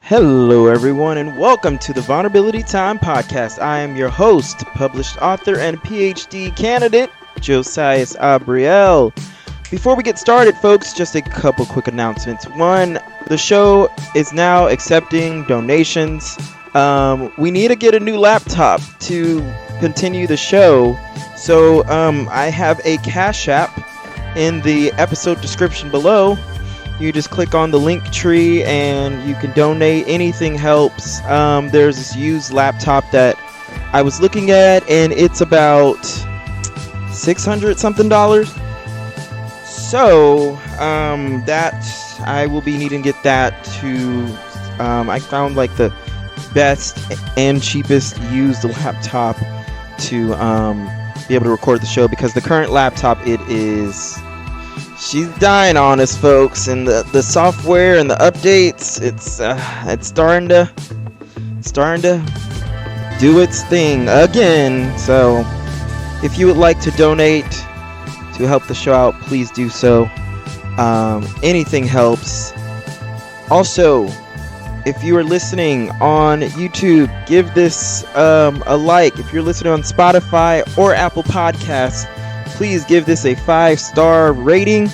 Hello, everyone, and welcome to the Vulnerability Time podcast. I am your host, published author, and PhD candidate, Josias Abriel. Before we get started, folks, just a couple quick announcements. One, the show is now accepting donations. We need to get a new laptop to continue the show. So I have a Cash App in the episode description below. You just click on the link tree and you can donate. Anything helps. There's this used laptop that I was looking at, and it's about $600 something. So that I will be needing to get that to. I found like the best and cheapest used laptop to be able to record the show, because the current laptop, she's dying on us, folks, and the software and the updates, it's starting to do its thing again. So if you would like to donate to help the show out, please do so. Anything helps. Also, if you are listening on YouTube, give this a like. If you're listening on Spotify or Apple Podcasts, please give this a 5-star rating.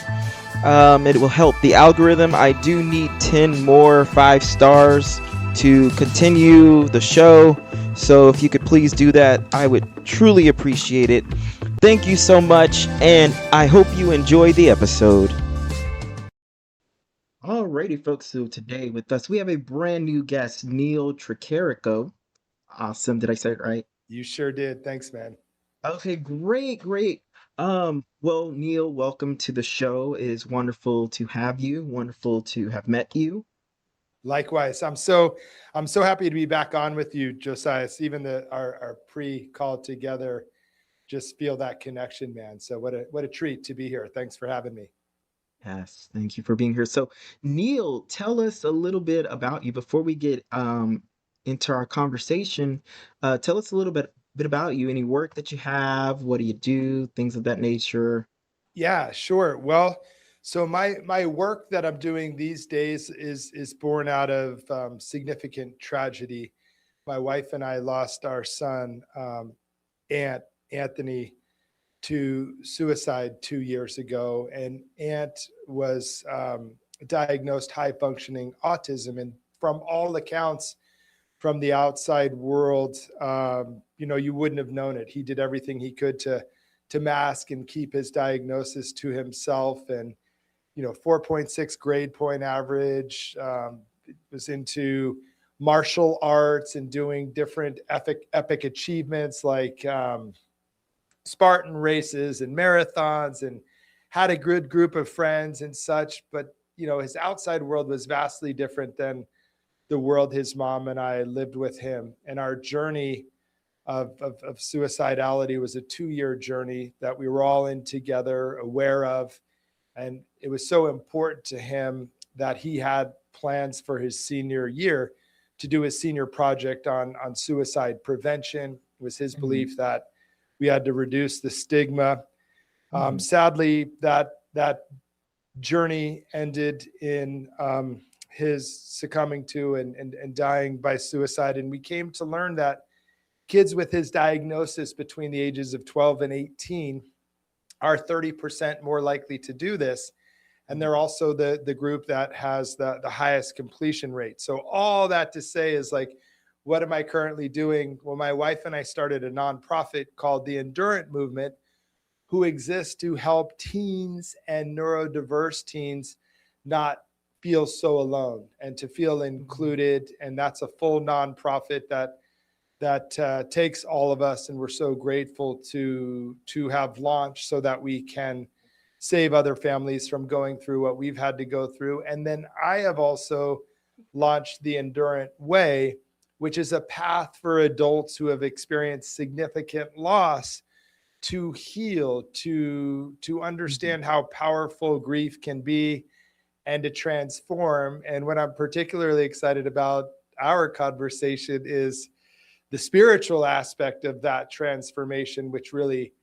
It will help the algorithm. I do need 10 more 5 stars to continue the show. So if you could please do that, I would truly appreciate it. Thank you so much, and I hope you enjoy the episode. Alrighty, folks. So today with us, we have a brand new guest, Neal Tricarico. Awesome. Did I say it right? You sure did. Thanks, man. Okay, great. Well, Neal, welcome to the show. It is wonderful to have you. Wonderful to have met you. Likewise. I'm so happy to be back on with you, Josiah. Even our pre-call together, just feel that connection, man. So what a treat to be here. Thanks for having me. Yes, thank you for being here. So, Neal, tell us a little bit about you before we get into our conversation. Tell us a little bit about you. Any work that you have? What do you do? Things of that nature. Yeah, sure. Well, so my work that I'm doing these days is born out of significant tragedy. My wife and I lost our son, Anthony, to suicide 2 years ago, and Ant was diagnosed high functioning autism, and from all accounts, from the outside world, you wouldn't have known it. He did everything he could to mask and keep his diagnosis to himself, and 4.6 grade point average. Was into martial arts and doing different epic achievements like Spartan races and marathons, and had a good group of friends and such. But his outside world was vastly different than the world his mom and I lived with him. And our journey of suicidality was a 2-year journey that we were all in together, aware of. And it was so important to him that he had plans for his senior year to do his senior project on suicide prevention. It was his belief that we had to reduce the stigma. Sadly, that journey ended in his succumbing to and dying by suicide. And we came to learn that kids with his diagnosis between the ages of 12 and 18 are 30% more likely to do this. And they're also the group that has the highest completion rate. So all that to say is, like, what am I currently doing? Well, my wife and I started a nonprofit called the Endurant Movement, who exists to help teens and neurodiverse teens not feel so alone and to feel included. And that's a full nonprofit that takes all of us. And we're so grateful to have launched so that we can save other families from going through what we've had to go through. And then I have also launched the Endurant Way, which is a path for adults who have experienced significant loss to heal, to understand how powerful grief can be, and to transform. And what I'm particularly excited about our conversation is the spiritual aspect of that transformation, which really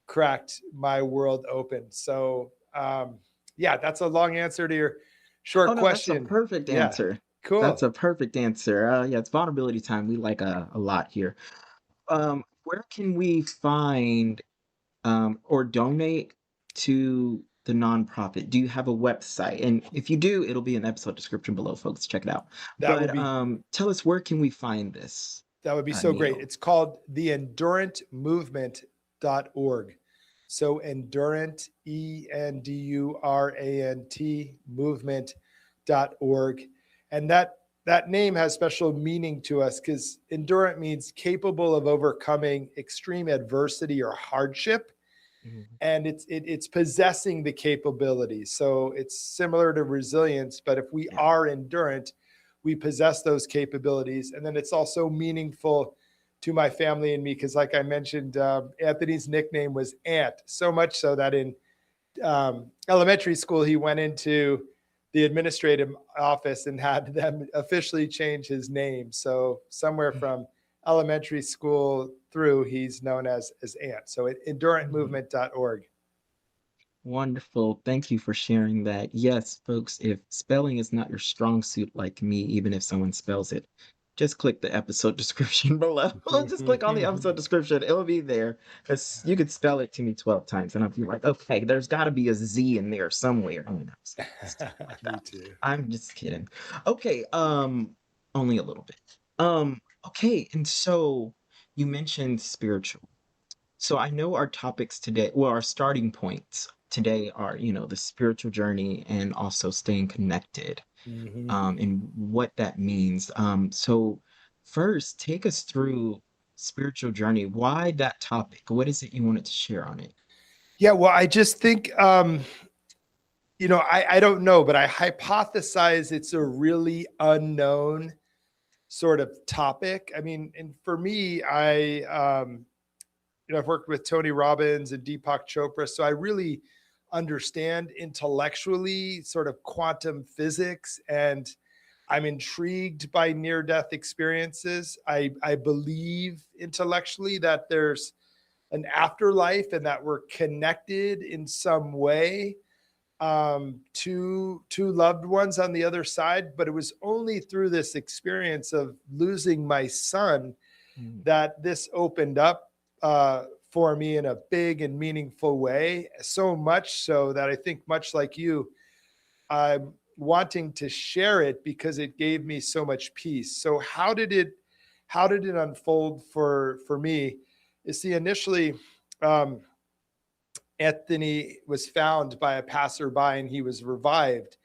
cracked my world open. So, that's a long answer to your short question. That's a perfect answer. That's Cool. a perfect answer. Yeah, it's vulnerability time. We like a lot here. Where can we find or donate to the nonprofit? Do you have a website? And if you do, it'll be in the episode description below, folks. Check it out. That would But be tell us, where can we find this, that would be so great. Neal? It's called the endurantmovement.org. So endurant, ENDURANT movement.org. And that name has special meaning to us because endurant means capable of overcoming extreme adversity or hardship, Mhm. and it's possessing the capabilities. So it's similar to resilience, but if we Yeah. are endurant, we possess those capabilities. And then it's also meaningful to my family and me because, like I mentioned, Anthony's nickname was Ant, so much so that in elementary school he went into the administrative office and had them officially change his name. So somewhere from elementary school through, he's known as Ant. So at Mhm. endurantmovement.org. Wonderful. Thank you for sharing that. Yes, folks, if spelling is not your strong suit like me, even if someone spells it, just click the episode description below. Just click on the episode description. It'll be there. 'Cause you could spell it to me 12 times and I'll be like, okay, there's got to be a Z in there somewhere. I mean, stuff like Me that. too. I'm just kidding. Okay, only a little bit. Okay, and so you mentioned spiritual. So I know our topics today, well, our starting points today are, the spiritual journey and also staying connected, Mhm. and what that means. So first, take us through spiritual journey. Why that topic? What is it you wanted to share on it? Yeah, well, I just think, I don't know, but I hypothesize it's a really unknown sort of topic. I mean, and for me, I've worked with Tony Robbins and Deepak Chopra, so I really understand intellectually sort of quantum physics, and I'm intrigued by near death experiences. I believe intellectually that there's an afterlife and that we're connected in some way to loved ones on the other side. But it was only through this experience of losing my son Mm, that this opened up for me in a big and meaningful way. So much so that I think, much like you, I'm wanting to share it because it gave me so much peace. So how did it unfold for me? You see, initially, um, Anthony was found by a passerby and he was revived.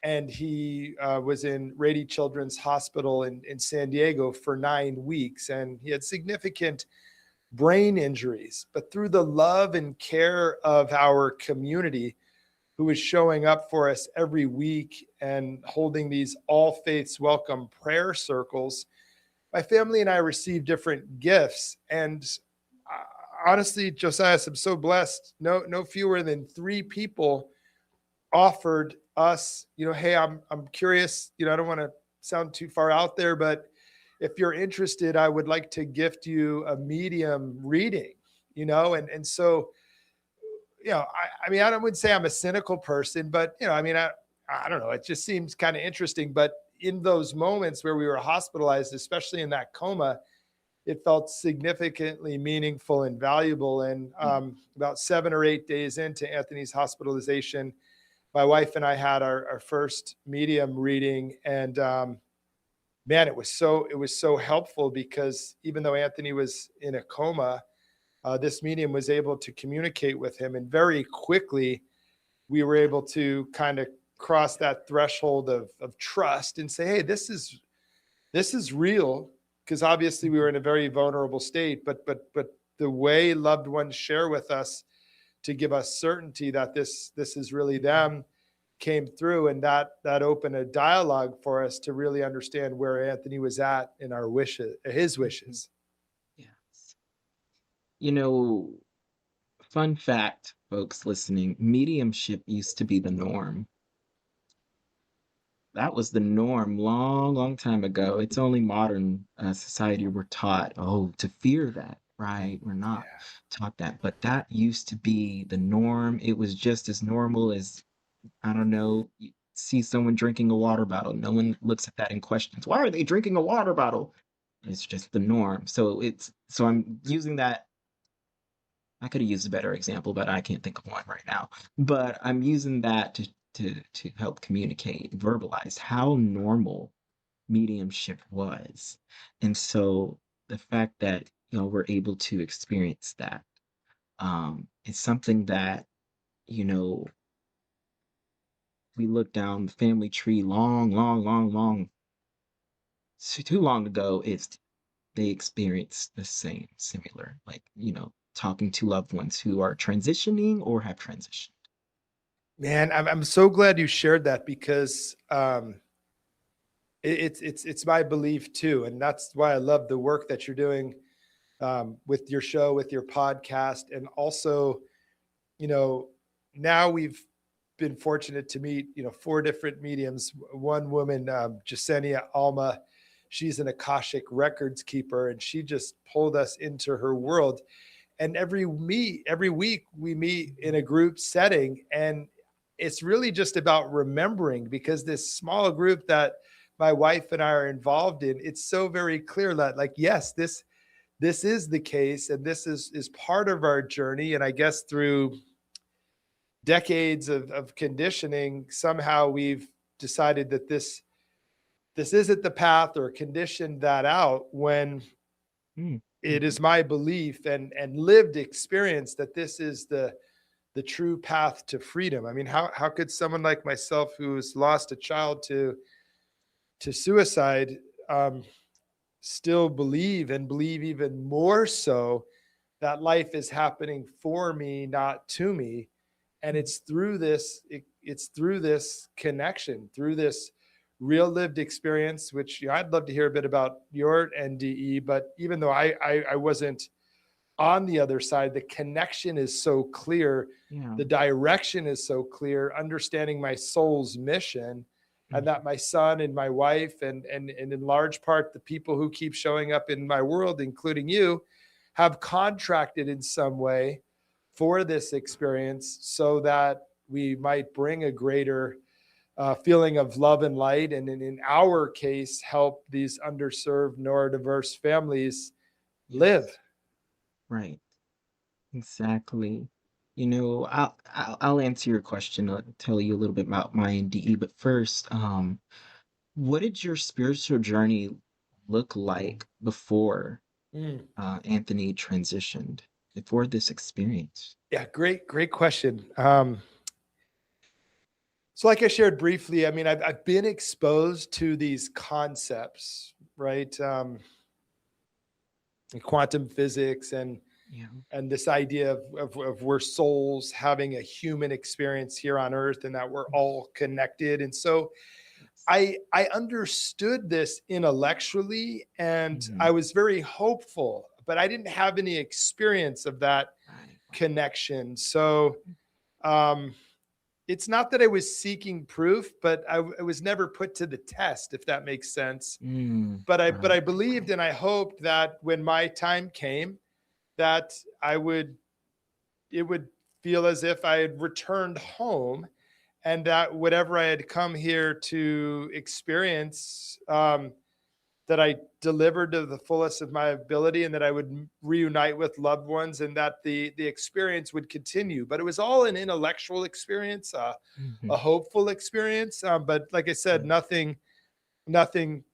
And he was in Rady Children's Hospital in San Diego for 9 weeks. And he had significant brain injuries. But through the love and care of our community, who was showing up for us every week and holding these all faiths welcome prayer circles, my family and I received different gifts. And honestly, Josiah, I'm so blessed. No fewer than three people offered us, hey, I'm curious, I don't want to sound too far out there, but if you're interested, I would like to gift you a medium reading, and so, I mean, I wouldn't say I'm a cynical person, but I mean, I don't know, it just seems kind of interesting. But in those moments where we were hospitalized, especially in that coma, it felt significantly meaningful and valuable. And mm, about 7 or 8 days into Anthony's hospitalization, my wife and I had our first medium reading, and man, it was so helpful because even though Anthony was in a coma, this medium was able to communicate with him, and very quickly we were able to kind of cross that threshold of trust and say, hey, this is real, because obviously we were in a very vulnerable state, but the way loved ones share with us to give us certainty that this is really them came through, and that opened a dialogue for us to really understand where Anthony was at in our wishes, his mhm. wishes. Yes. You know, fun fact, folks listening, mediumship used to be the norm. That was the norm long, long time ago. It's only modern society we're taught, oh, to fear that, right? We're not Yeah. taught that, but that used to be the norm. It was just as normal as, I don't know. see someone drinking a water bottle, no one looks at that and questions, why are they drinking a water bottle? It's just the norm. So I'm using that. I could have used a better example, but I can't think of one right now. But I'm using that to help communicate, verbalize how normal mediumship was. And so the fact that, we're able to experience that, is something that, you know, we look down the family tree long, long, long, long, too long ago, they experience the same, similar, like, talking to loved ones who are transitioning or have transitioned. Man, I'm so glad you shared that because it's my belief too, and that's why I love the work that you're doing with your show, with your podcast, and also, you know, now we've been fortunate to meet, four different mediums. One woman, Jasenia Alma, she's an Akashic records keeper, and she just pulled us into her world. And every week we meet in a group setting, and it's really just about remembering, because this small group that my wife and I are involved in, it's so very clear that, like, yes, this is the case, and this is part of our journey. And I guess through decades of conditioning, somehow we've decided that this isn't the path, or conditioned that out, when Mm, it mhm. is my belief and lived experience that this is the true path to freedom. I mean, how could someone like myself, who's lost a child to suicide, um, still believe, and believe even more so, that life is happening for me, not to me? And Mm, it's through this connection, through this real lived experience, which, I'd love to hear a bit about your NDE. But even though I wasn't on the other side, the connection is so clear, yeah. the direction is so clear, understanding my soul's mission, and Mhm. that my son and my wife, and in large part the people who keep showing up in my world, including you, have contracted in some way for this experience, so that we might bring a greater feeling of love and light, and in our case, help these underserved neurodiverse families live. Yes, right. Exactly. I'll answer your question. I'll tell you a little bit about my NDE, but first, what did your spiritual journey look like before Mm. Anthony transitioned, before this experience? Yeah, great question. So, like I shared briefly, I mean, I've been exposed to these concepts, right? Quantum physics, Yeah. and this idea of we're souls having a human experience here on Earth, and that we're all connected. And so Yes. I understood this intellectually, and Hmm. I was very hopeful, but I didn't have any experience of that Right, right. connection. So, um, it's not that I was seeking proof, but I was never put to the test, if that makes sense. But I Right, right, believed right. and I hoped that when my time came, that I would it would feel as if I had returned home, and that whatever I had come here to experience, that I delivered to the fullest of my ability, and that I would reunite with loved ones, and that the experience would continue. But it was all an intellectual experience, Hmm. a hopeful experience. But like I said, nothing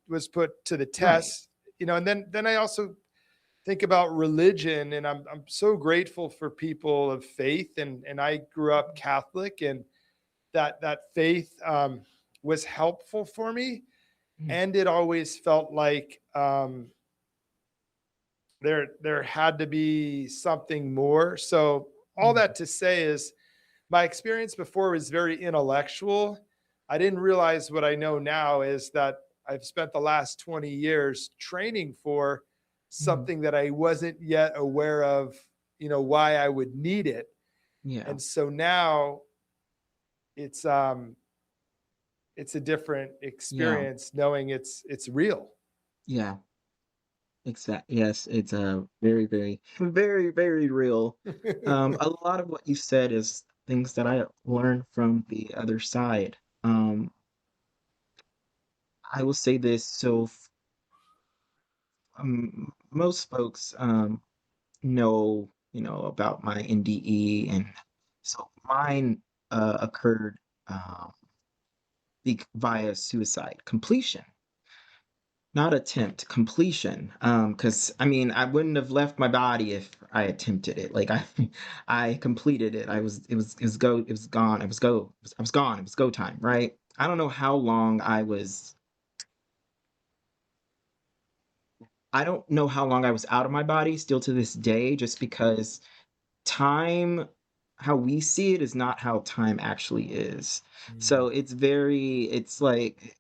was put to the Right. test. And then I also think about religion, and I'm so grateful for people of faith, and I grew up Catholic, and that faith was helpful for me, Mm, and it always felt like there had to be something more. So all mm, that to say is, my experience before was very intellectual. I didn't realize what I know now is that I've spent the last 20 years training for mm. something that I wasn't yet aware of, why I would need it. Yeah. And so now it's um it's a different Yeah. experience, knowing it's real. Yeah. Exactly. Yes, it's very, very, very, very real. A lot of what you said is things that I learned from the other side. Um, I will say this. Most folks know, about my NDE, and so mine occurred via suicide completion, not attempt, completion. Because I mean, I wouldn't have left my body if I attempted it. Like I, I completed it. It was gone. I was gone. It was go time. Right. I don't know how long I was. I don't know how long I was out of my body still to this day, just because time, how we see it, is not how time actually is. So Mm, it's like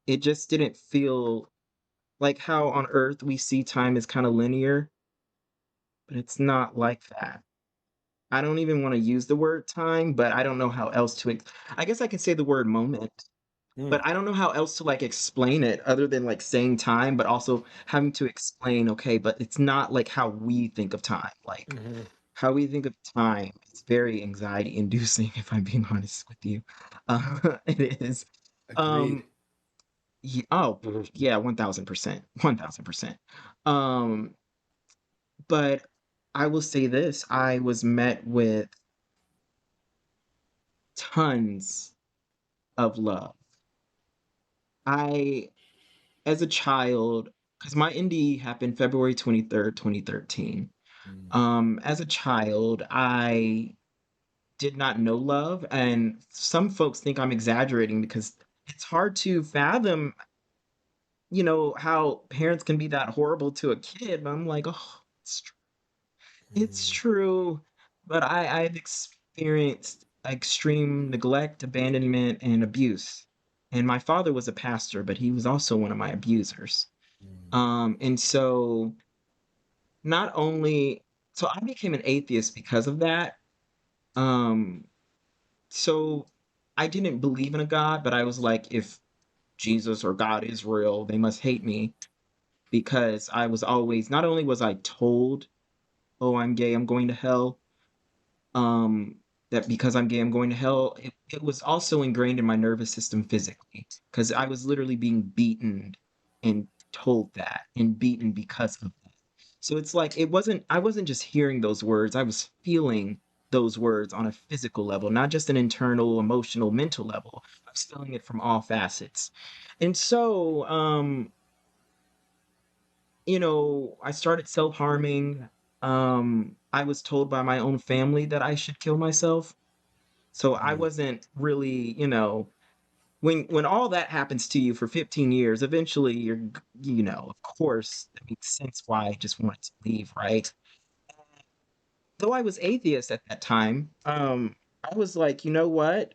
it just didn't feel like how on Earth we see time as kind of linear, but it's not like that. I don't even want to use the word time, but I don't know how else to. I guess I can say the word moment, mm, but I don't know how else to like explain it other than like saying time, but also having to explain, okay, but it's not like how we think of time. Like mhm. how we think of time, it's very anxiety inducing, if I'm being honest with you. It is. Agreed. Um, oh, yeah, 1000%. 1000%. Um, but I will say this, I was met with tons of love. I, as a child, because my NDE happened February 23rd, 2013. Mm, As a child, I did not know love, and some folks think I'm exaggerating because it's hard to fathom, how parents can be that horrible to a kid. But I'm like, oh, it's mm, true. But I've experienced extreme neglect, abandonment, and abuse. And my father was a pastor, but he was also one of my abusers. mm, And so not only, so I became an atheist because of that. Um, so I didn't believe in a God, but I was like, if Jesus or God is real, they must hate me, because I was always, not only was I told, oh, I'm gay, I'm going to hell, um, that because I'm gay, I'm going to hell, it was also ingrained in my nervous system physically, because I was literally being beaten and told that, and beaten because of that. So it's like I wasn't just hearing those words, I was feeling those words on a physical level, not just an internal, emotional, mental level. I was feeling it from all facets. And so, I started self-harming. I was told by my own family that I should kill myself. So I mm, wasn't really, when all that happens to you for 15 years, eventually of course, it makes sense why I just wanted to leave, right? Though I was atheist at that time, I was like, you know what?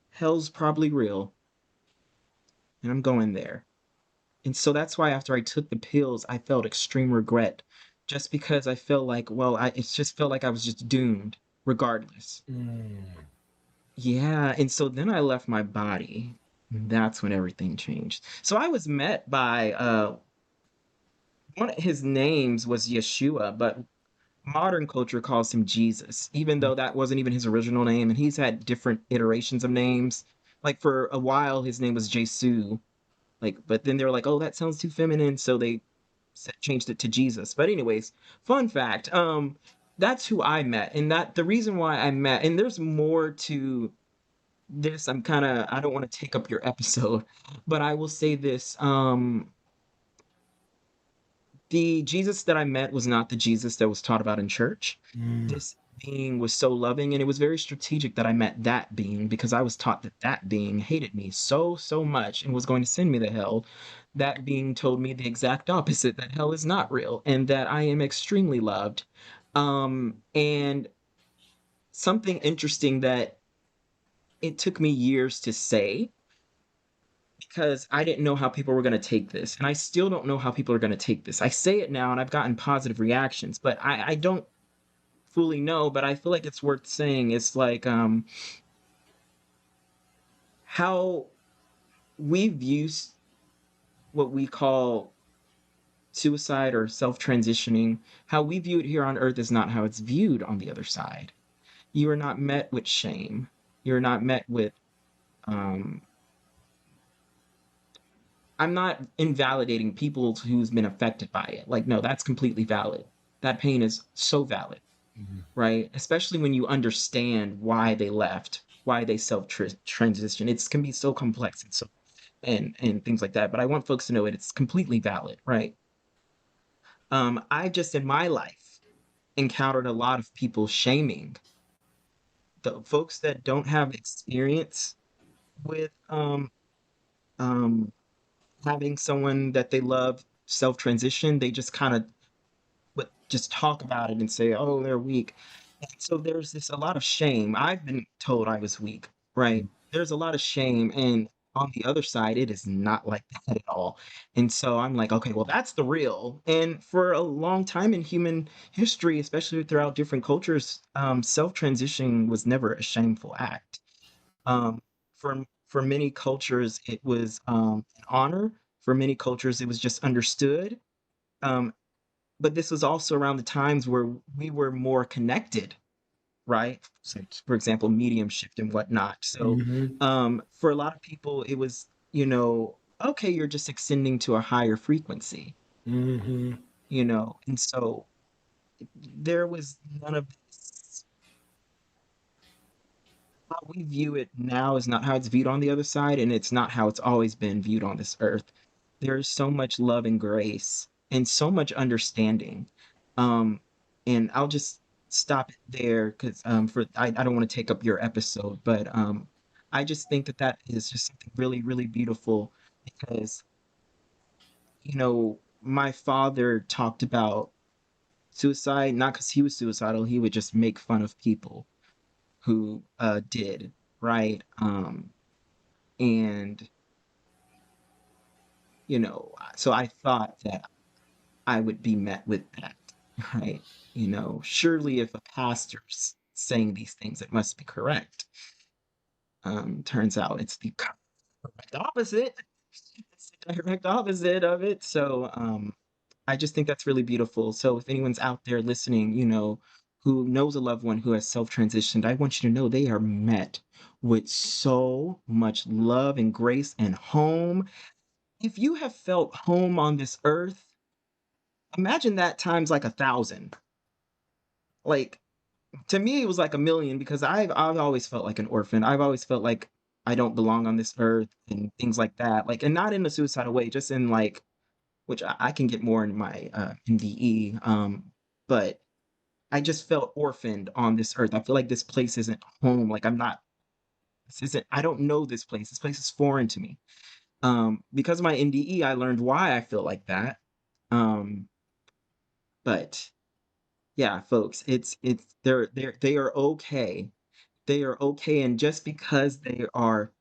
Hell's probably real, and I'm going there. And so that's why after I took the pills, I felt extreme regret, just because I felt like, well, it just felt like I was just doomed regardless. mm, Yeah, and so then I left my body. And that's when everything changed. So I was met by one of his names was Yeshua, but modern culture calls him Jesus, even mm, though that wasn't even his original name, and he's had different iterations of names. Like for a while his name was Jesu, like, but then they were like, "Oh, that sounds too feminine," so they changed it to Jesus. But anyways, fun fact, that's who I met, and that the reason why I met, and there's more to this. I don't want to take up your episode, but I will say this. The Jesus that I met was not the Jesus that was taught about in church. mm, This being was so loving, and it was very strategic that I met that being, because I was taught that that being hated me so, so much and was going to send me to hell. That being told me the exact opposite, that hell is not real and that I am extremely loved. And something interesting that it took me years to say, because I didn't know how people were going to take this. And I still don't know how people are going to take this. I say it now and I've gotten positive reactions, but I don't fully know, but I feel like it's worth saying. It's like how we view what we call suicide or self transitioning, how we view it here on earth is not how it's viewed on the other side. You are not met with shame. You're not met with, um, I'm not invalidating people who's been affected by it. Like, no, that's completely valid. That pain is so valid, right? Especially when you understand why they left, why they transition. It can be so complex and so and things like that. But I want folks to know it's completely valid, right? I just in my life encountered a lot of people shaming the folks that don't have experience with um having someone that they love self transition. They just kind of but just talk about it and say, "Oh, they're weak." And so there's this a lot of shame. I've been told I was weak, right? There's a lot of shame, and on the other side, it is not like that at all. And so I'm like, okay, well, that's the real. And for a long time in human history, especially throughout different cultures, self-transition was never a shameful act. Um, for many cultures, it was an honor. For many cultures, it was just understood. Um, but this was also around the times where we were more connected, right? So, for example, mediumship and whatnot. So, Mm-hmm. for a lot of people, it was, okay, you're just ascending to a higher frequency, Mm-hmm. and so there was none of this. How we view it now is not how it's viewed on the other side, and it's not how it's always been viewed on this earth. There is so much love and grace and so much understanding. Um, and I'll just stop it there because I don't want to take up your episode, but I just think that that is just something really, really beautiful because, my father talked about suicide, not because he was suicidal, he would just make fun of people who did, right? And so I thought that I would be met with that, right? Surely if a pastor's saying these things, it must be correct. Turns out it's the direct opposite. It's the direct opposite of it. So I just think that's really beautiful. So if anyone's out there listening, who knows a loved one who has self-transitioned, I want you to know they are met with so much love and grace and home. If you have felt home on this earth, imagine that times like 1,000. Like to me, it was like a million because I've always felt like an orphan. I've always felt like I don't belong on this earth and things like that. Like, and not in a suicidal way, just in like, which I can get more in my NDE. But I just felt orphaned on this earth. I feel like this place isn't home. Like I'm not. This isn't. I don't know this place. This place is foreign to me. Because of my NDE, I learned why I feel like that. Um, but yeah, folks, they are okay. They are okay, and just because they are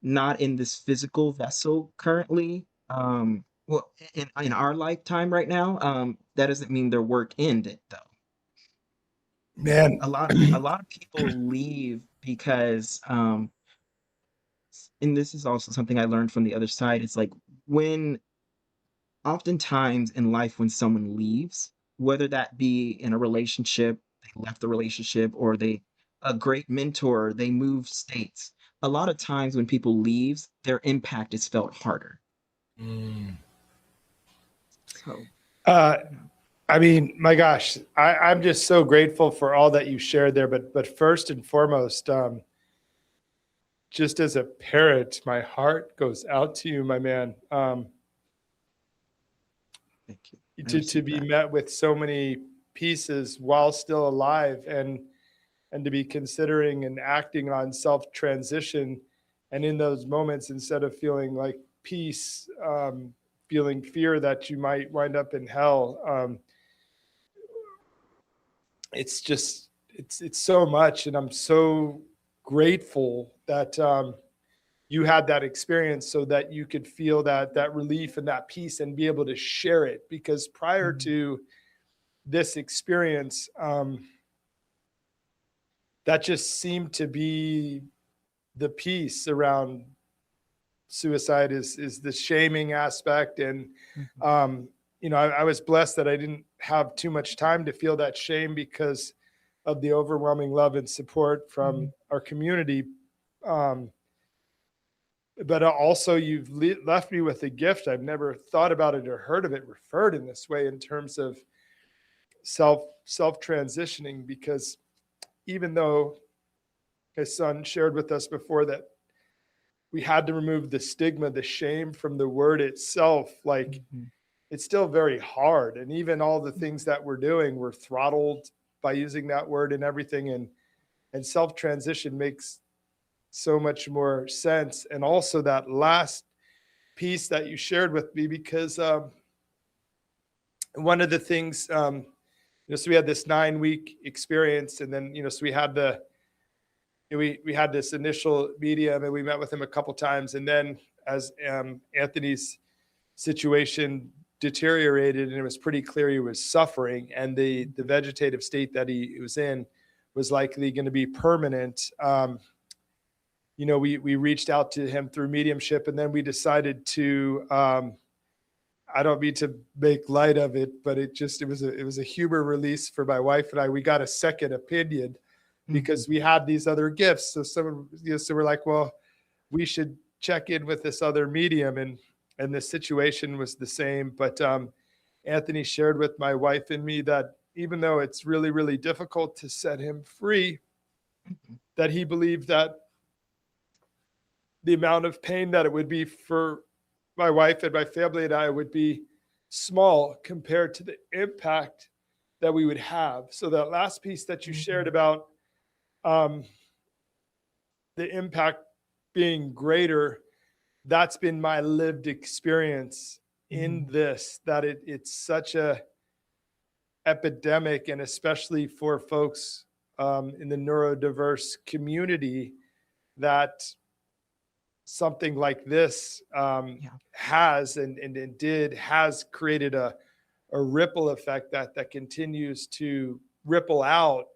not in this physical vessel currently, well, in our lifetime right now, that doesn't mean their work ended though. Man, A lot of people leave because and this is also something I learned from the other side. It's like when oftentimes in life when someone leaves, whether that be in a relationship, they left the relationship, or they a great mentor, they move states. A lot of times when people leaves, their impact is felt harder. So, uh, you know, I mean, my gosh, I'm just so grateful for all that you shared there. But first and foremost, just as a parent, my heart goes out to you, my man. thank you. I To received be that. met with so many pieces while still alive, and to be considering and acting on self transition, and in those moments, instead of feeling like peace, feeling fear that you might wind up in hell. It's just it's so much, and I'm so grateful that you had that experience so that you could feel that relief and that peace and be able to share it, because prior Mhm. to this experience, that just seemed to be the piece around suicide, is the shaming aspect. And Mhm. I was blessed that I didn't have too much time to feel that shame, because of the overwhelming love and support from our community. Um, but also you've left me with a gift. I've never thought about it or heard of it referred in this way in terms of self transitioning, because even though his son shared with us before that we had to remove the stigma, the shame from the word itself, like Mhm. it's still very hard. And even all the things that we're doing, we're throttled by using that word and everything. And self transition makes so much more sense. And also that last piece that you shared with me, because one of the things, so we had this 9-week experience, and then, so we had this initial medium, and we met with him a couple times, and then as Anthony's situation deteriorated and it was pretty clear he was suffering, and the vegetative state that he was in was likely going to be permanent. We reached out to him through mediumship, and then we decided to, I don't mean to make light of it, but it was a humor release for my wife and I. We got a second opinion because we had these other gifts. So so we're like, well, we should check in with this other medium, and the situation was the same. But Anthony shared with my wife and me that even though it's really, really difficult to set him free, that he believed that the amount of pain that it would be for my wife and my family and I would be small compared to the impact that we would have. So that last piece that you shared about the impact being greater, that's been my lived experience in this, that it's such a epidemic, and especially for folks in the neurodiverse community, that something like this has created a ripple effect that continues to ripple out.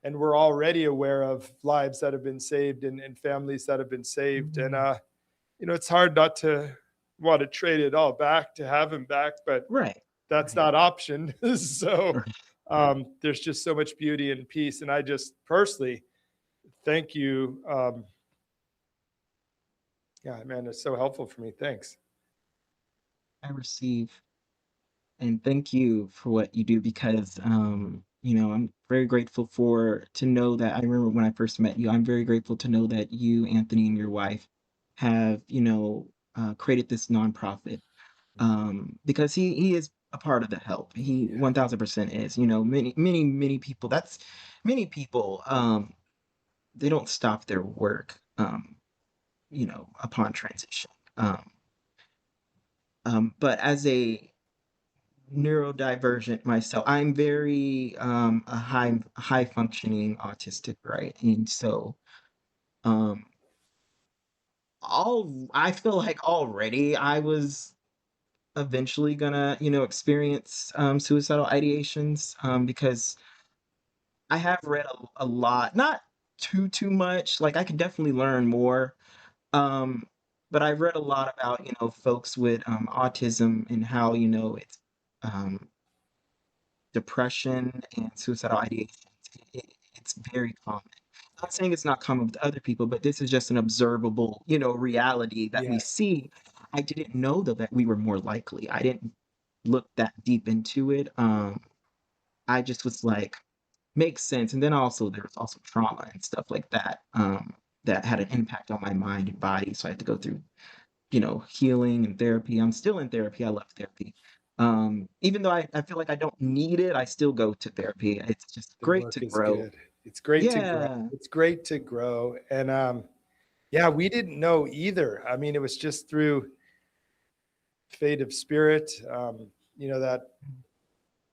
And we're already aware of lives that have been saved and families that have been saved. And, it's hard not to want to trade it all back to have him back, but that's not option. So there's just so much beauty and peace. And I just personally thank you. Yeah, man, it's so helpful for me. Thanks. I receive, and thank you for what you do, because I'm very grateful for to know that I remember when I first met you. I'm very grateful to know that you, Anthony, and your wife have created this nonprofit, because he is a part of the help. He 1000% is. Many people. That's many people. They don't stop their work. Upon transition. But as a neurodivergent myself, I'm very a high functioning autistic, right? And so um all I feel like already I was eventually gonna, experience suicidal ideations, because I have read a lot, not too much. Like I could definitely learn more. Um but I've read a lot about, folks with autism, and how, it's um depression and suicidal ideation. It's very common. Not saying it's not common with other people, but this is just an observable, reality that we Yes. see. I didn't know though that we were more likely. I didn't look that deep into it. I just was like, makes sense. And then also there was also trauma and stuff like that, that had an impact on my mind and body. So I had to go through, healing and therapy. I'm still in therapy. I love therapy. Even though I feel like I don't need it, I still go to therapy. It's just The great to work is grow. good. It's great to grow. Yeah. It's great to grow. And yeah, we didn't know either. I mean, it was just through fate of spirit, that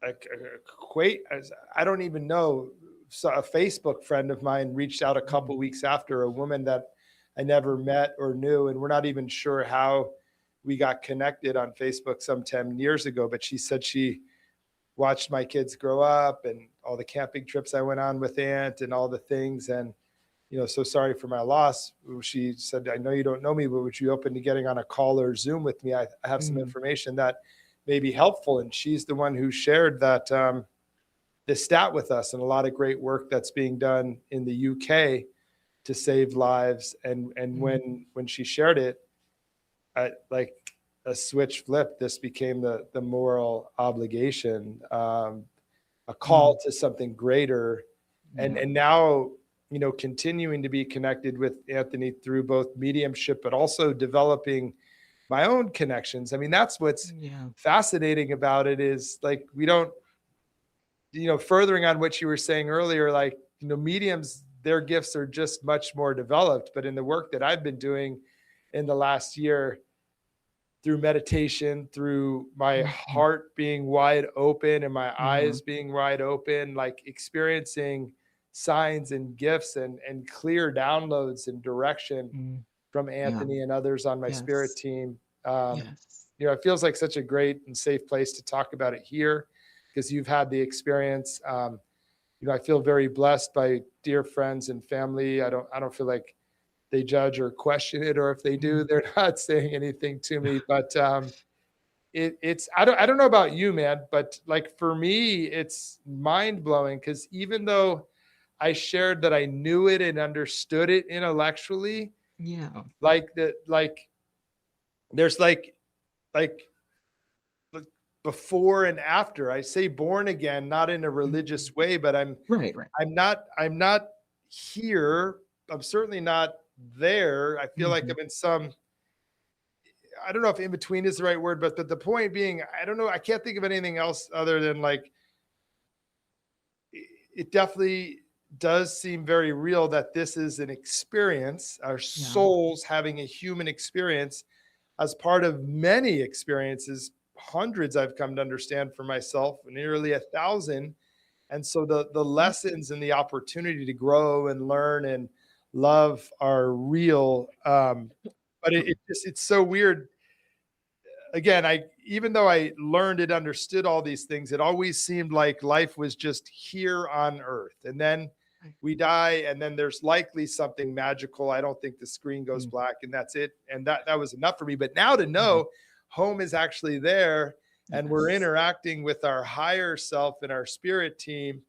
equate as I don't even know. So a Facebook friend of mine reached out a couple weeks after, a woman that I never met or knew, and we're not even sure how we got connected on Facebook some 10 years ago. But she said she watched my kids grow up and all the camping trips I went on with Aunt and all the things. And, so sorry for my loss. She said, I know you don't know me, but would you open to getting on a call or Zoom with me? I have some Mm, information that may be helpful. And she's the one who shared that this stat with us, and a lot of great work that's being done in the UK to save lives. And when she shared it, like a switch flipped. This became the moral obligation, a call to something greater, and now, continuing to be connected with Anthony through both mediumship, but also developing my own connections. I mean, that's what's fascinating about it, is like, we don't, furthering on what you were saying earlier, like, mediums, their gifts are just much more developed. But in the work that I've been doing in the last year, through meditation, through my heart being wide open and my eyes being wide open, like experiencing signs and gifts and clear downloads and direction from Anthony and others on my spirit team. It feels like such a great and safe place to talk about it here, because you've had the experience. I feel very blessed by dear friends and family. I don't feel like they judge or question it, or if they do, they're not saying anything to me. But it's I don't know about you, man, but like for me, it's mind blowing, because even though I shared that I knew it and understood it intellectually, there's like before and after. I say born again, not in a religious way, but I'm not here. I'm certainly not there. I feel like I'm in some, I don't know if in between is the right word, but the point being, I don't know. I can't think of anything else other than like, it definitely does seem very real that this is an experience, our souls having a human experience as part of many experiences, hundreds I've come to understand for myself, nearly 1,000. And so the lessons and the opportunity to grow and learn and love are real. But it's so weird. Again, even though I learned and understood all these things, it always seemed like life was just here on earth. And then we die, and then there's likely something magical. I don't think the screen goes black and that's it. And that was enough for me. But now to know home is actually there, and we're interacting with our higher self and our spirit team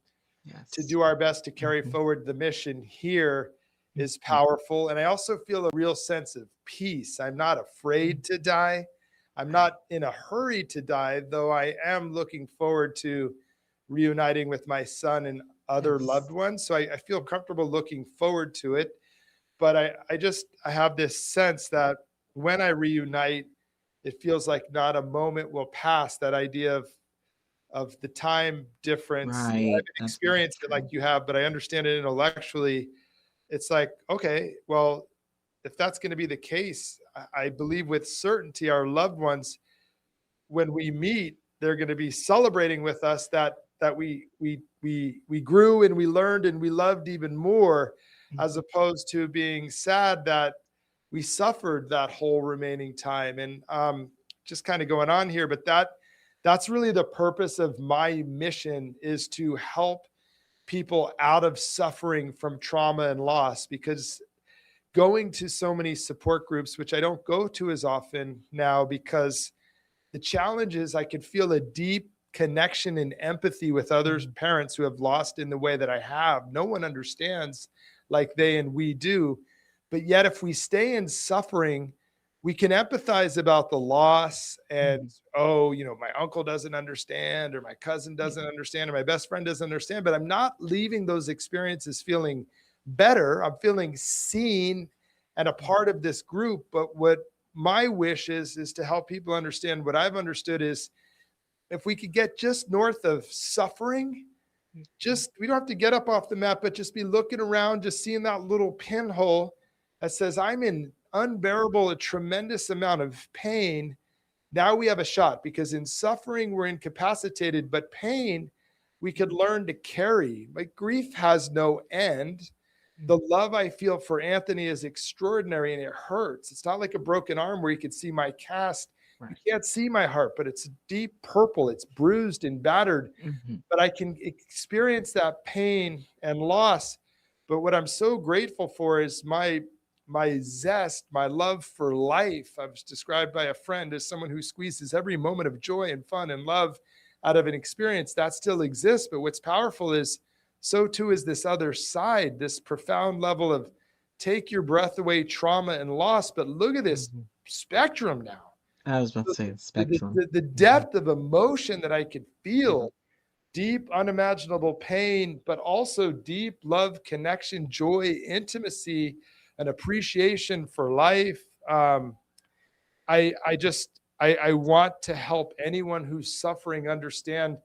to do our best to carry forward the mission here is powerful. And I also feel a real sense of peace. I'm not afraid to die. I'm not in a hurry to die, though I am looking forward to reuniting with my son and other loved ones. So I feel comfortable looking forward to it. But I have this sense that when I reunite, it feels like not a moment will pass. That idea of the time difference. I haven't experienced it like you have, but I understand it intellectually. It's like, okay, well, if that's going to be the case, I believe with certainty our loved ones, when we meet, they're going to be celebrating with us that we grew and we learned and we loved even more, as opposed to being sad that we suffered that whole remaining time. And just kind of going on here, but that's really the purpose of my mission, is to help people out of suffering from trauma and loss. Because going to so many support groups, which I don't go to as often now, because the challenge is I could feel a deep connection and empathy with others, parents who have lost in the way that I have. No one understands like they and we do. But yet, if we stay in suffering, we can empathize about the loss and, my uncle doesn't understand, or my cousin doesn't understand, or my best friend doesn't understand, but I'm not leaving those experiences feeling better. I'm feeling seen and a part of this group. But what my wish is to help people understand what I've understood is, if we could get just north of suffering, we don't have to get up off the mat, but just be looking around, just seeing that little pinhole that says, I'm in unbearable, a tremendous amount of pain. Now we have a shot, because in suffering, we're incapacitated, but pain, we could learn to carry. Like, grief has no end. The love I feel for Anthony is extraordinary, and it hurts. It's not like a broken arm where you can see my cast. You can't see my heart, but it's deep purple. It's bruised and battered, but I can experience that pain and loss. But what I'm so grateful for is my zest, my love for life. I was described by a friend as someone who squeezes every moment of joy and fun and love out of an experience, that still exists. But what's powerful is so too is this other side, this profound level of take your breath away, trauma and loss. But look at this Mhm. spectrum now. I was about to The, say the, spectrum. the Mhm. depth of emotion that I could Yeah. feel, deep, unimaginable pain, but also deep love, connection, joy, intimacy, and appreciation for life. I want to help anyone who's suffering understand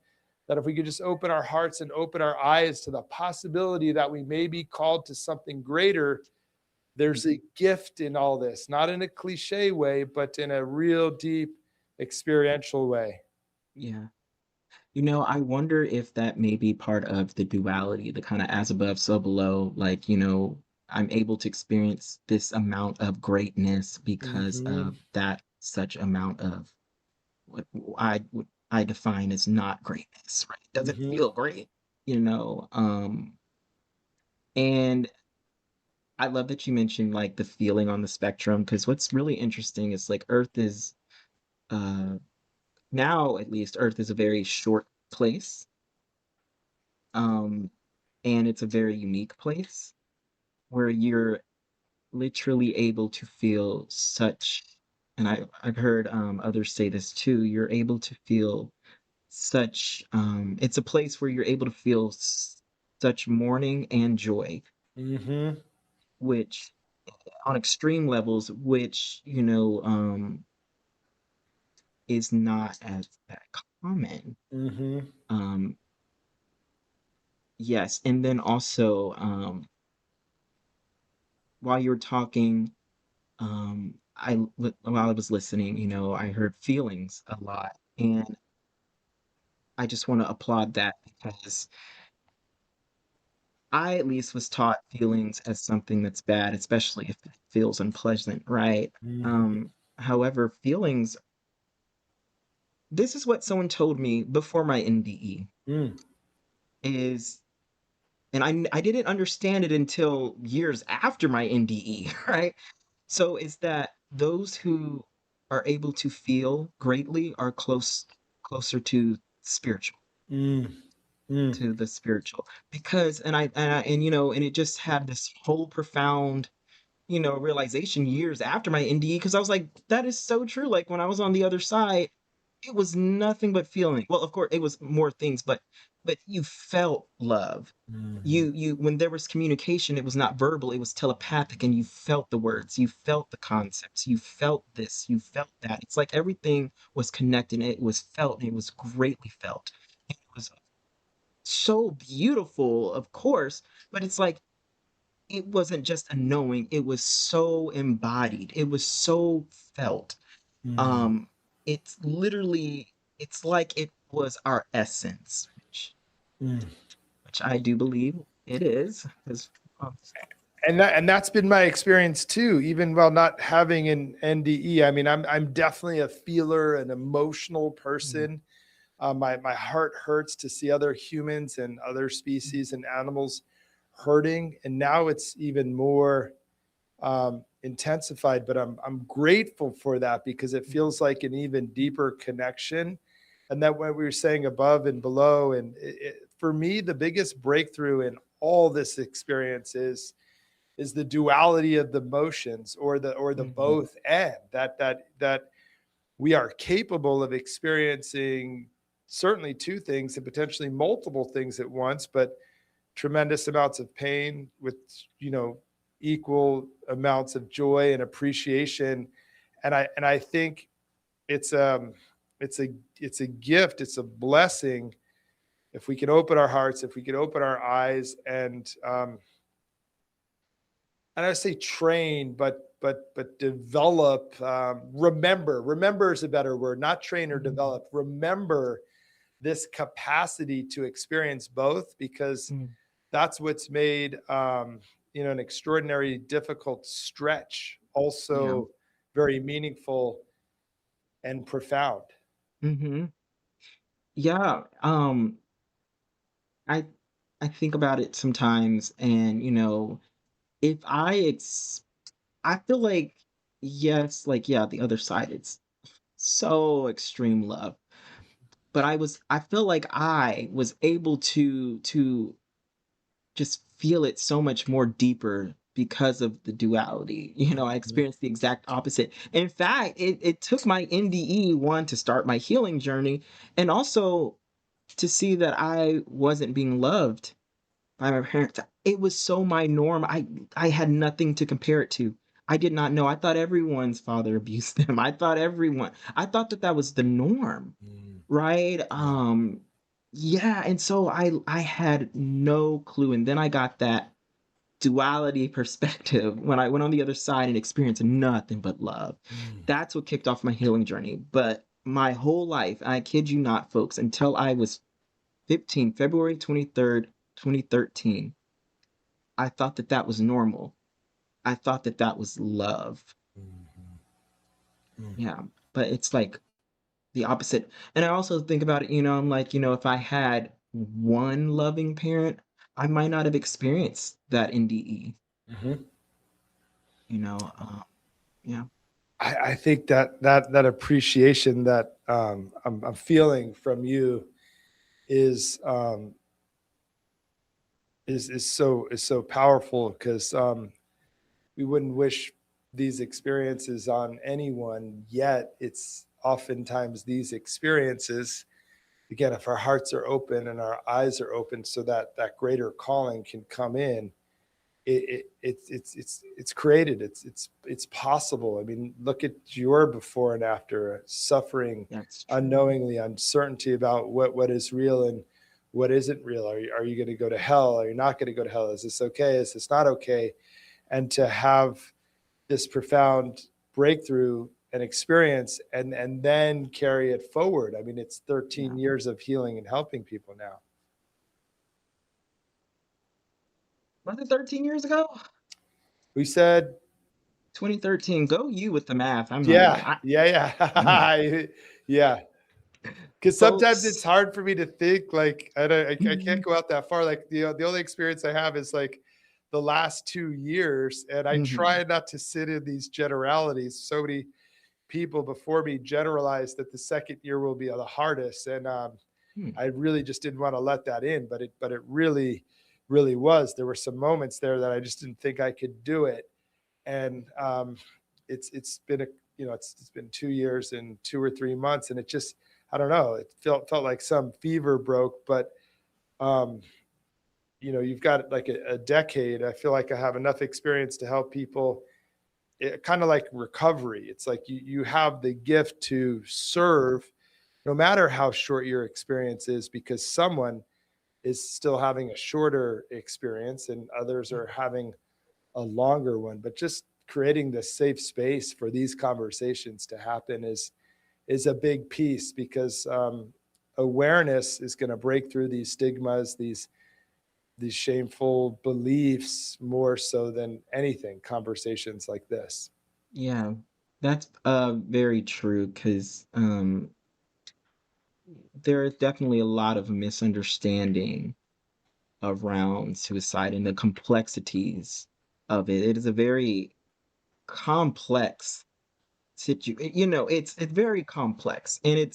that if we could just open our hearts and open our eyes to the possibility that we may be called to something greater, there's a gift in all this, not in a cliche way, but in a real deep experiential way. Yeah. I wonder if that may be part of the duality, the kind of as above, so below. Like, I'm able to experience this amount of greatness because Mm-hmm. of that such amount of what I define as not greatness, right? It doesn't Mm-hmm. feel great, you know. And I love that you mentioned like the feeling on the spectrum, because what's really interesting is like Earth is uh now at least Earth is a very short place. Um, and it's a very unique place where you're literally able to feel such, and I've heard others say this too, you're able to feel such, it's a place where you're able to feel such mourning and joy, Mm-hmm. which on extreme levels, which, is not as that common. Mm-hmm. Um, yes, and then also, while you were talking, while I was listening, I heard feelings a lot, and I just want to applaud that because I at least was taught feelings as something that's bad, especially if it feels unpleasant, right? Mm-hmm. However, feelings, this is what someone told me before my NDE Mm. is, and I didn't understand it until years after my NDE, right? So is that those who are able to feel greatly are closer to spiritual, Mm. Mm. to the spiritual. Because and it just had this whole profound, realization years after my NDE, because I was like, that is so true. Like when I was on the other side, it was nothing but feeling. Well, of course, it was more things, but you felt love. Mm. You when there was communication, it was not verbal, it was telepathic, and you felt the words, you felt the concepts, you felt this, you felt that. It's like everything was connected, and it was felt, and it was greatly felt. It was so beautiful, of course, but it's like it wasn't just a knowing, it was so embodied, it was so felt. Mm. Um, it's literally, it's like it was our essence, Mm. which I do believe it is. Because, And that's been my experience too, even while not having an NDE. I mean, I'm definitely a feeler, an emotional mm, person. My heart hurts to see other humans and other mm, species and animals hurting, and now it's even more intensified. But I'm grateful for that because it mm, feels like an even deeper connection. And that what we were saying above and below, and for me, the biggest breakthrough in all this experience is the duality of the motions, or the mhm, both, and that we are capable of experiencing certainly two things and potentially multiple things at once, but tremendous amounts of pain with you know equal amounts of joy and appreciation. And I think it's it's a it's a gift, it's a blessing if we can open our hearts, if we can open our eyes, and I say train, but develop. Remember is a better word, not train or mhm, develop. Remember this capacity to experience both, because mm. that's what's made an extraordinary difficult stretch Yeah. also very meaningful and profound. Mhm. Yeah. I I think about it sometimes, and if I feel like, yes, like, yeah, the other side, it's so extreme love. but I feel like I was able to just feel it so much more deeper because of the duality. I Mhm. experienced the exact opposite. In fact, it took my NDE one to start my healing journey, and also to see that I wasn't being loved by my parents. It was so my norm. I had nothing to compare it to. I did not know. I thought everyone's father abused them. I thought that that was the norm, Mm. right? Yeah. Yeah, and so I had no clue, and then I got that duality perspective when I went on the other side and experienced nothing but love. Mm. That's what kicked off my healing journey. But my whole life, I kid you not, folks, until I was 15, February 23rd, 2013, I thought that that was normal. I thought that that was love. Mhm. Mm. Yeah, but it's like the opposite. And I also think about it, I'm like, if I had one loving parent, I might not have experienced that NDE, Mhm. you know. Yeah. I think that appreciation that I'm feeling from you is is so powerful because we wouldn't wish these experiences on anyone. Yet it's oftentimes these experiences, again, if our hearts are open and our eyes are open, so that that greater calling can come in, it's created. It's possible. I mean, look at your before and after, suffering, That's true. unknowingly, uncertainty about what is real and what isn't real. Are you going to go to hell? Are you not going to go to hell? Is this okay? Is this not okay? And to have this profound breakthrough and experience, and then carry it forward. I mean, it's 13 Yeah. years of healing and helping people now. Was it 13 years ago? We said, 2013. Go you with the math. I'm not even. yeah, yeah, I'm not. yeah. Yeah, because sometimes it's Folks. hard for me to think, like, I can't Mhm, go out that far. Like, the only experience I have is like the last 2 years, and I mhm. try not to sit in these generalities. So many people before me generalized that the second year will be the hardest, and Hmm. I really just didn't want to let that in, but it really was. There were some moments there that I just didn't think I could do it, and it's been it's been 2 years and 2 or 3 months, and it just, I don't know, it felt like some fever broke. But um, you've got like a decade. I feel like I have enough experience to help people. Kind of like recovery. It's like you have the gift to serve, no matter how short your experience is, because someone is still having a shorter experience and others are having a longer one. But just creating this safe space for these conversations to happen is a big piece, because awareness is going to break through these stigmas, these shameful beliefs, more so than anything. Conversations like this. Yeah, that's very true because there is definitely a lot of misunderstanding around suicide and the complexities of it. It is a very complex it's very complex, and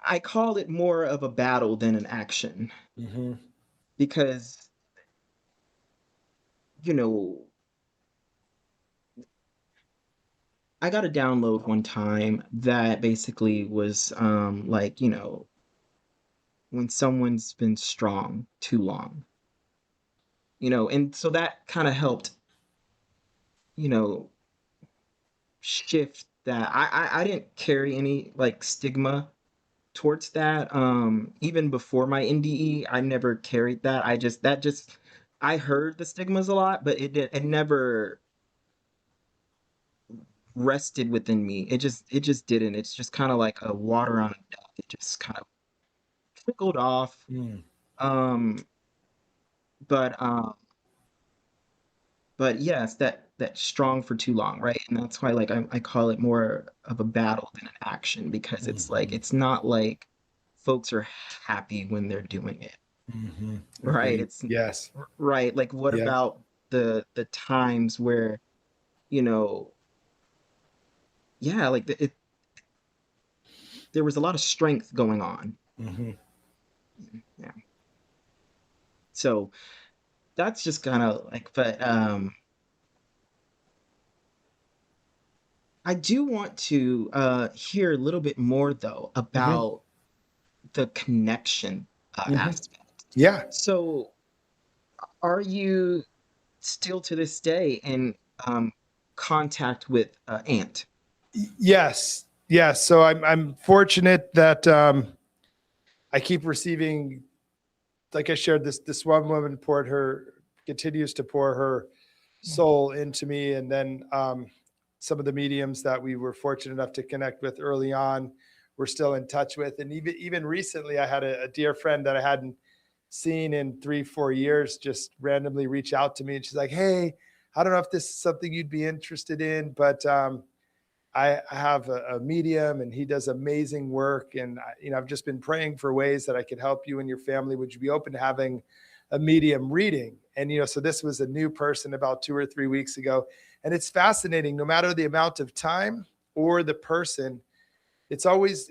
I call it more of a battle than an action Mm-hmm. because you know I got a download one time that basically was like, when someone's been strong too long, and so that kind of helped, you know, shift that. I didn't carry any like stigma towards that. Even before my NDE, I never carried that. I heard the stigmas a lot, but it never rested within me. It just didn't. It's just kind of like a water on a duck. It just kind of trickled off. Mm. Um, but yes, that strong for too long, right? And that's why like I call it more of a battle than an action, because it's like Mm-hmm. it's not like folks are happy when they're doing it, Mm-hmm. right? Agreed. It's Yes. right. Like what Yep. about the times where, you know, yeah, like there was a lot of strength going on. Mm-hmm. Yeah. So that's just kind of like, but I do want to hear a little bit more though Mm-hmm. about the connection Mm-hmm. aspect. Yeah. So are you still to this day in contact with Ant? Yes. Yes. So I'm fortunate that I keep receiving, like I shared, this one woman continues to pour her soul into me, and then some of the mediums that we were fortunate enough to connect with early on, we're still in touch with, and even recently, I had a dear friend that I hadn't seen in 3-4 years just randomly reach out to me, and she's like, "Hey, I don't know if this is something you'd be interested in, but I have a medium and he does amazing work. And, I've just been praying for ways that I could help you and your family. Would you be open to having a medium reading?" And, so this was a new person about 2 or 3 weeks ago. And it's fascinating, no matter the amount of time or the person, it's always,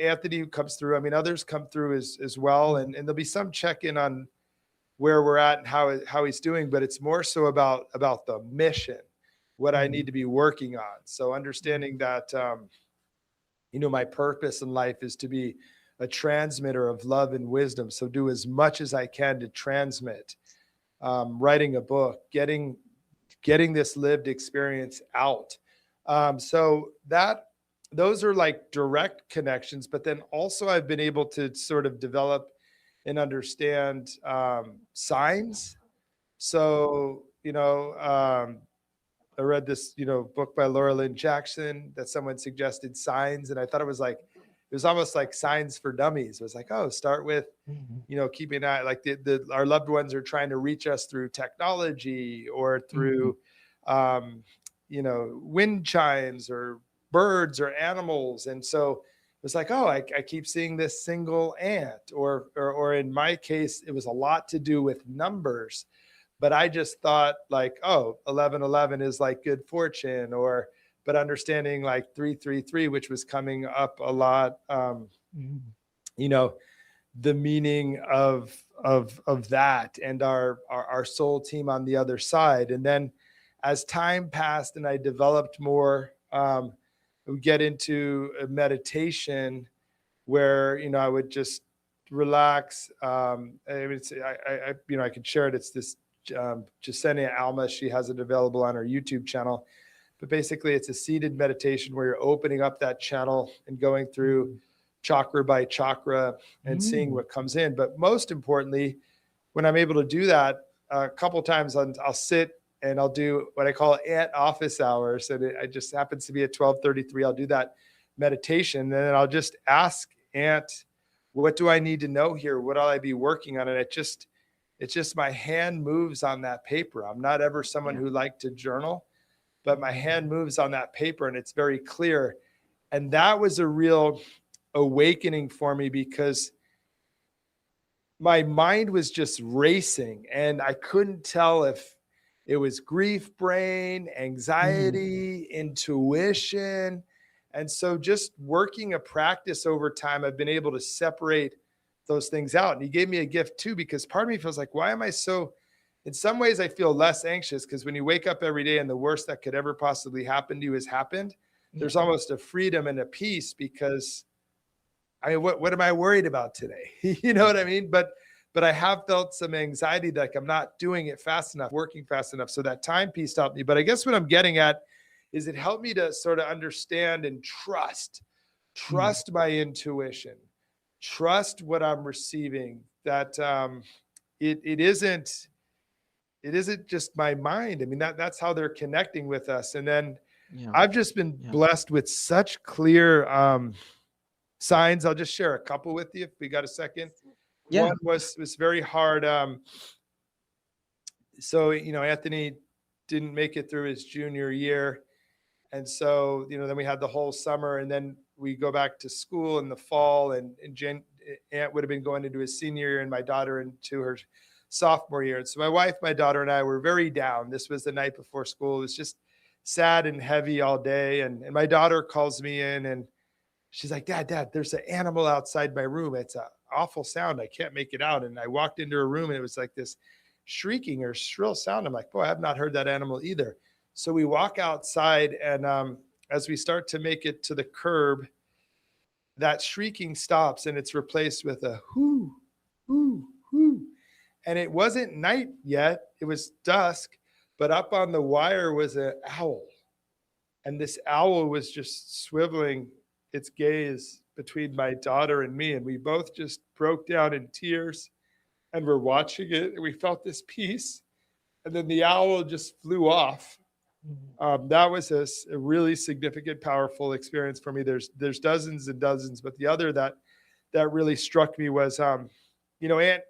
Anthony who comes through. I mean, others come through as well. And there'll be some check in on where we're at and how he's doing, but it's more so about the mission, what I need to be working on. So understanding that, my purpose in life is to be a transmitter of love and wisdom. So do as much as I can to transmit, writing a book, getting this lived experience out. So those are like direct connections, but then also I've been able to sort of develop and understand signs. So, I read this, book by Laura Lynn Jackson that someone suggested, Signs, and I thought it was almost like Signs for Dummies. It was like, oh, start with, keeping an eye, like our loved ones are trying to reach us through technology or through, wind chimes or birds or animals, and so it was like, oh, I keep seeing this single ant, or in my case, it was a lot to do with numbers. But I just thought like, oh, 1111 is like good fortune, but understanding like 333, which was coming up a lot, you know, the meaning of that, and our soul team on the other side. And then as time passed and I developed more, we get into a meditation where, I would just relax. I could share it. It's this Jasenia Alma. She has it available on her YouTube channel. But basically, it's a seated meditation where you're opening up that channel and going through chakra by chakra and seeing what comes in. But most importantly, when I'm able to do that, a couple of times I'll sit and I'll do what I call ant office hours. And it just happens to be at 12:33. I'll do that meditation. And then I'll just ask Ant, what do I need to know here? What will I be working on? And it's just my hand moves on that paper. I'm not ever someone who liked to journal, but my hand moves on that paper and it's very clear. And that was a real awakening for me, because my mind was just racing and I couldn't tell if it was grief brain, anxiety, intuition. And so just working a practice over time, I've been able to separate those things out. And he gave me a gift too, because part of me feels like, why am I so, in some ways I feel less anxious, because when you wake up every day and the worst that could ever possibly happen to you has happened, there's almost a freedom and a peace, because I mean, what am I worried about today? You know what I mean? But I have felt some anxiety, like I'm not doing it fast enough, working fast enough. So that time piece helped me. But I guess what I'm getting at is it helped me to sort of understand and trust my intuition, trust what I'm receiving, that it isn't just my mind. I mean, that's how they're connecting with us. And then I've just been blessed with such clear signs. I'll just share a couple with you if we got a second. Yeah. One was very hard. So, Anthony didn't make it through his junior year. And so, then we had the whole summer, and then we go back to school in the fall, and Aunt would have been going into his senior year and my daughter into her sophomore year. And so my wife, my daughter, and I were very down. This was the night before school. It was just sad and heavy all day. And my daughter calls me in, and She's like, Dad, there's an animal outside my room. It's an awful sound. I can't make it out. And I walked into her room and it was like this shrieking or shrill sound. I'm like, boy, I have not heard that animal either. So we walk outside, and as we start to make it to the curb, that shrieking stops and it's replaced with a whoo, whoo, whoo. And it wasn't night yet, it was dusk, but up on the wire was an owl. And this owl was just swiveling its gaze between my daughter and me. And we both just broke down in tears and we're watching it. And we felt this peace. And then the owl just flew off. That was a really significant, powerful experience for me. There's dozens and dozens, but the other that really struck me was, Ant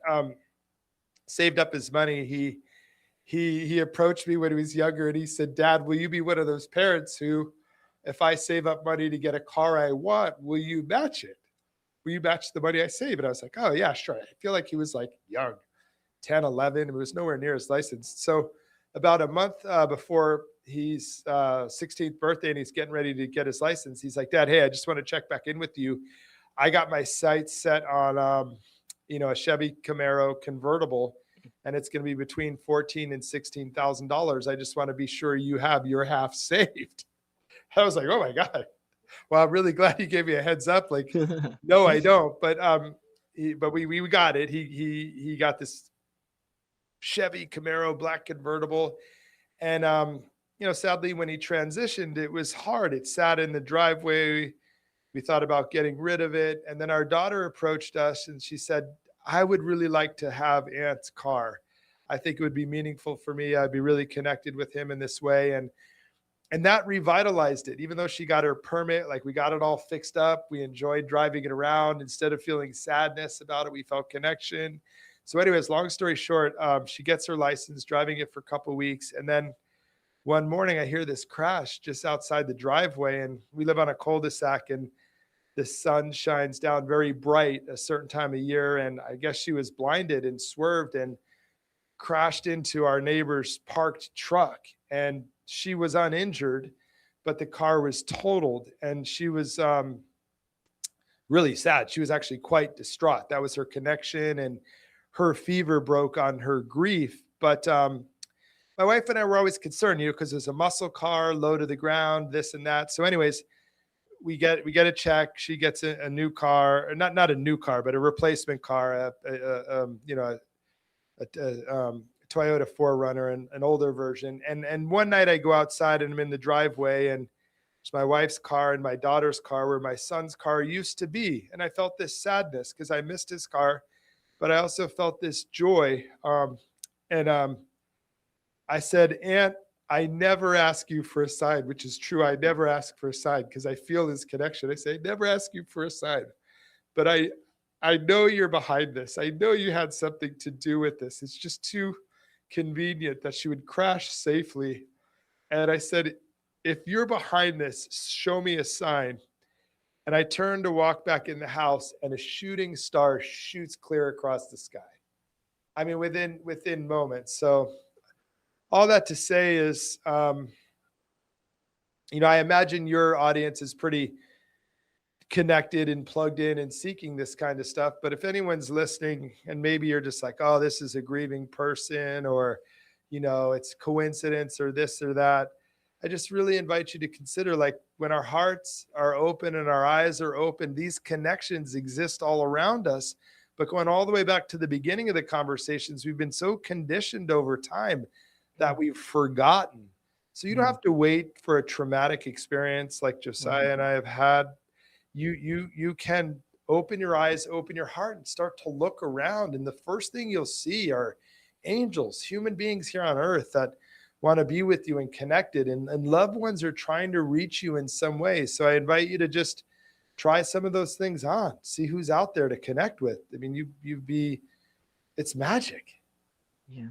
saved up his money. He approached me when he was younger and he said, Dad, will you be one of those parents who, if I save up money to get a car I want, will you match it? Will you match the money I save? And I was like, oh yeah, sure. I feel like he was like young, 10, 11. It was nowhere near his license. So about a month before his 16th birthday and he's getting ready to get his license, he's like, Dad, hey, I just want to check back in with you. I got my sights set on, a Chevy Camaro convertible, and it's going to be between $14,000 and $16,000. I just want to be sure you have your half saved. I was like, oh my God. Well, I'm really glad he gave me a heads up. Like, no, I don't. But we got it. He got this Chevy Camaro black convertible, and sadly, when he transitioned, it was hard. It sat in the driveway. We thought about getting rid of it, and then our daughter approached us and she said, I would really like to have Ant's car. I think it would be meaningful for me. I'd be really connected with him in this way. And that revitalized it. Even though she got her permit, like we got it all fixed up. We enjoyed driving it around. Instead of feeling sadness about it, we felt connection. So anyways, long story short, she gets her license, driving it for a couple of weeks. And then one morning I hear this crash just outside the driveway. And we live on a cul-de-sac and the sun shines down very bright a certain time of year. And I guess she was blinded and swerved and crashed into our neighbor's parked truck. And she was uninjured, but the car was totaled. And she was really sad. She was actually quite distraught. That was her connection, and her fever broke on her grief. But my wife and I were always concerned, because it was a muscle car, low to the ground, this and that. So anyways, we get a check. She gets a new car, or not a new car, but a replacement car, a Toyota 4Runner, an older version. And one night I go outside and I'm in the driveway, and it's my wife's car and my daughter's car where my son's car used to be. And I felt this sadness because I missed his car, but I also felt this joy. I said, Aunt, I never ask you for a sign, which is true. I never ask for a sign because I feel this connection. I say, never ask you for a sign. But I know you're behind this. I know you had something to do with this. It's just too convenient that she would crash safely. And I said, if you're behind this, show me a sign. And I turned to walk back in the house, and a shooting star shoots clear across the sky. I mean, within moments. So all that to say is, I imagine your audience is pretty connected and plugged in and seeking this kind of stuff. But if anyone's listening and maybe you're just like, oh, this is a grieving person, or, it's coincidence or this or that, I just really invite you to consider, like, when our hearts are open and our eyes are open, these connections exist all around us. But going all the way back to the beginning of the conversations, we've been so conditioned over time that we've forgotten. So you don't have to wait for a traumatic experience like Josiah and I have had. You can open your eyes, open your heart, and start to look around. And the first thing you'll see are angels, human beings here on earth that want to be with you and connected, and loved ones are trying to reach you in some way. So I invite you to just try some of those things on, see who's out there to connect with. I mean, it's magic. Yeah.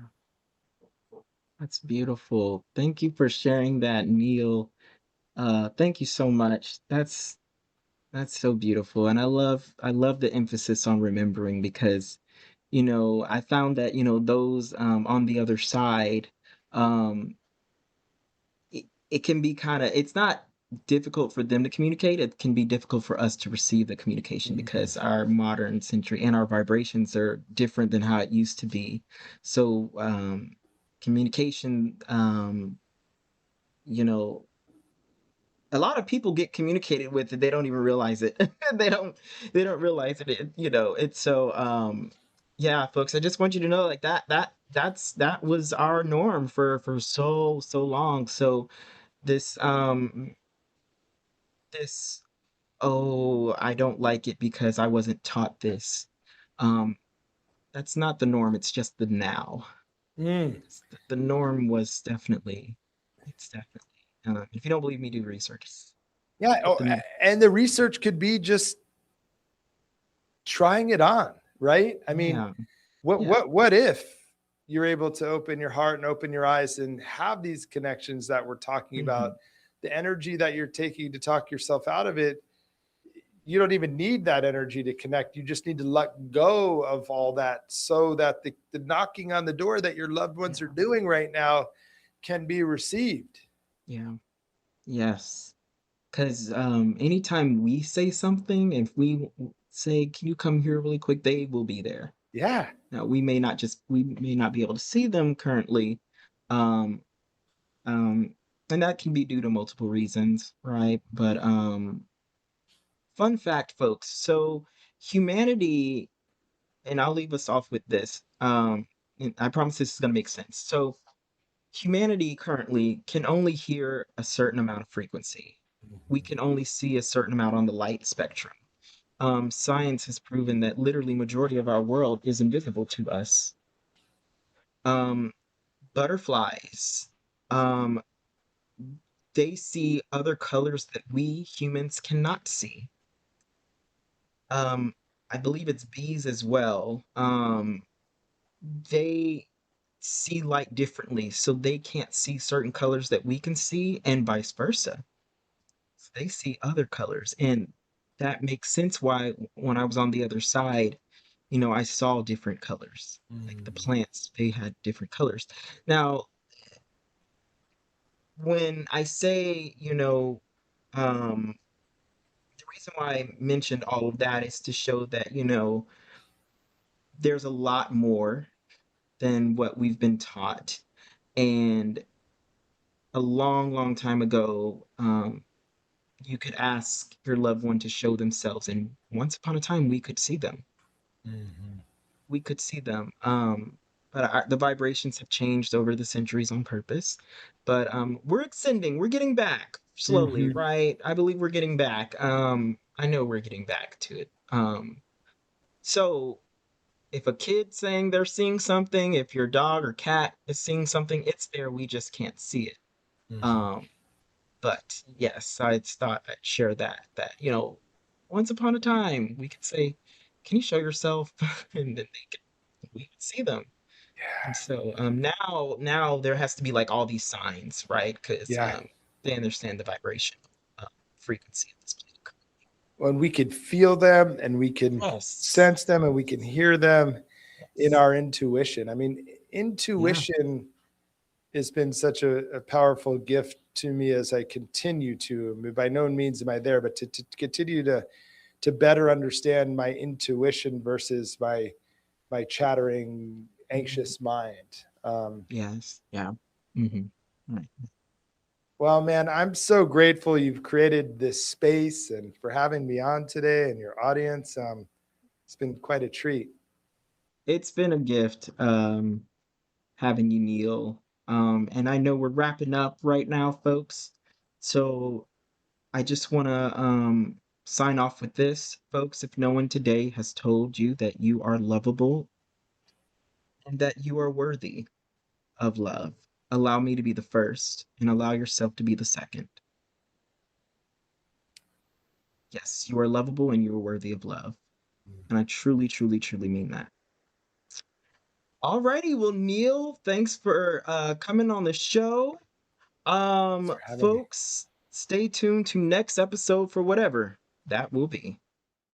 That's beautiful. Thank you for sharing that, Neal. Thank you so much. That's so beautiful. And I love the emphasis on remembering because, I found that, those on the other side, um, it can be kind of, it's not difficult for them to communicate, it can be difficult for us to receive the communication Mhm. because our modern century and our vibrations are different than how it used to be. So, communication, you know, a lot of people get communicated with and they don't even realize it. they don't they don't realize it, it's so yeah, folks, I just want you to know like that was our norm for so long. So this this oh, I don't like it because I wasn't taught this. Um, that's not the norm, it's just the now. Mm. The norm was definitely, it's definitely, if you don't believe me, do research. Yeah. But Oh, and the research could be just trying it on, right? I mean, yeah, what yeah, what what if you're able to open your heart and open your eyes and have these connections that we're talking about? mhm, The energy that you're taking to talk yourself out of it, you don't even need that energy to connect. You just need to let go of all that so that the knocking on the door that your loved ones are yeah, doing right now can be received. yeah, yes. Because anytime we say something, if we say, "Can you come here really quick?" They will be there. Yeah. Now we may not be able to see them currently, um, um, and that can be due to multiple reasons, right? But fun fact, folks. So humanity, and I'll leave us off with this. And I promise this is going to make sense. So humanity currently can only hear a certain amount of frequency. We can only see a certain amount on the light spectrum. Science has proven that literally majority of our world is invisible to us. Um, Butterflies, um, they see other colors that we humans cannot see. Um, I believe it's bees as well. They see light differently, so they can't see certain colors that we can see, and vice versa. So they see other colors, and that makes sense why when I was on the other side, I saw different colors. Like the Mhm. plants, they had different colors. Now, when I say, the reason why I mentioned all of that is to show that, there's a lot more than what we've been taught. And a long, long time ago, you could ask your loved one to show themselves, and once upon a time, we could see them. Mhm. We could see them. But the vibrations have changed over the centuries on purpose. But we're ascending. We're getting back slowly, Mhm. right? I believe we're getting back. I know we're getting back to it. So if a kid's saying they're seeing something, if your dog or cat is seeing something, it's there. We just can't see it. Mhm. Um, but yes, I thought I'd share that, once upon a time we could say, "Can you show yourself?" and then we could see them. And so now there has to be like all these signs, right? Because Yeah. they understand the vibration, frequency of this planet. When we can feel them and we can Yes. sense them and we can hear them in Yes. our intuition. I mean, Yeah. intuition has been such a powerful gift to me as I continue to. I mean, by no means am I there, but to continue to better understand my intuition versus my chattering, Mhm. anxious mind. Yes. Yeah. Hmm. Right. Well, man, I'm so grateful you've created this space and for having me on today and your audience. It's been quite a treat. It's been a gift having you, Neil. And I know we're wrapping up right now, folks. So I just want to sign off with this, folks. If no one today has told you that you are lovable and that you are worthy of love, allow me to be the first and allow yourself to be the second. Yes, you are lovable and you are worthy of love. And I truly, truly, truly mean that. Alrighty, well, Neil, thanks for coming on the show. Thanks for having me. Folks, stay tuned to next episode for whatever that will be.